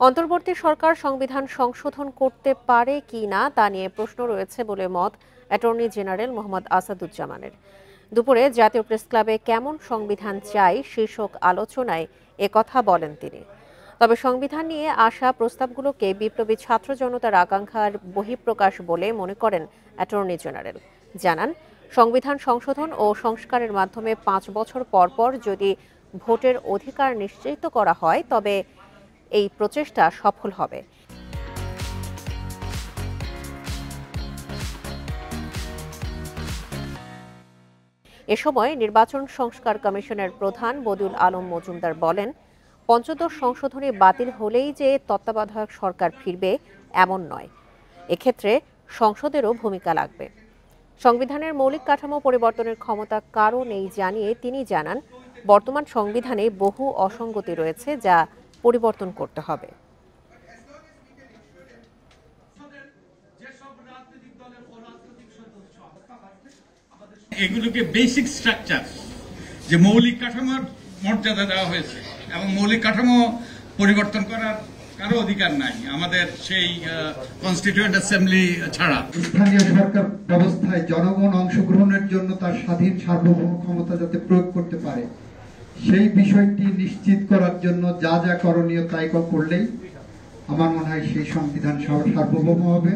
অন্তর্বর্তী সরকার সংবিধান সংশোধন করতে পারে কি না তা নিয়ে প্রশ্ন রয়েছে বলে মত অ্যাটর্নি জেনারেল মোহাম্মদ আসাদুজ্জামানের। দুপুরে জাতীয় প্রেস ক্লাবে কেমন সংবিধান চাই শীর্ষক আলোচনায় একথা বলেন তিনি। তবে সংবিধান নিয়ে আসা প্রস্তাবগুলোকে বিপ্লবী ছাত্র জনতার আকাঙ্ক্ষার বহিঃপ্রকাশ বলে মনে করেন অ্যাটর্নি জেনারেল। জানান, সংবিধান সংশোধন ও সংস্কারের মাধ্যমে 5 বছর পর পর যদি ভোটের অধিকার নিশ্চিত করা হয় তবে এই প্রচেষ্টা সফল হবে। এ সময় নির্বাচন সংস্কার কমিশনের প্রধান বদিউল আলম মজুমদার বলেন, পঞ্চদশ সংশোধনী বাতিল হলেই যে তত্ত্বাবধায়ক সরকার ফিরবে এমন নয়, এক্ষেত্রে সংসদেরও ভূমিকা লাগবে। সংবিধানের মৌলিক কাঠামো পরিবর্তনের ক্ষমতা কারও নেই জানিয়ে তিনি জানান, বর্তমান সংবিধানে বহু অসঙ্গতি রয়েছে যা পরিবর্তন করতে হবে। এগুলোকে বেসিক স্ট্রাকচার, যে মৌলিক কাঠামোর মর্যাদা দেওয়া হয়েছে এবং মৌলিক কাঠামো পরিবর্তন করার কারো অধিকার নাই আমাদের সেই কনস্টিটিউয়েন্ট অ্যাসেম্বলি ছাড়া। স্থানীয় সরকার ব্যবস্থায় জনগণ অংশগ্রহণের জন্য তার স্বাধীন সার্বভৌম ক্ষমতা যাতে প্রয়োগ করতে পারে সেই বিষয়টি নিশ্চিত করার জন্য যা যা করণীয় তাই করলেই আমার মনে হয় সেই সংবিধান সার্বভৌম হবে।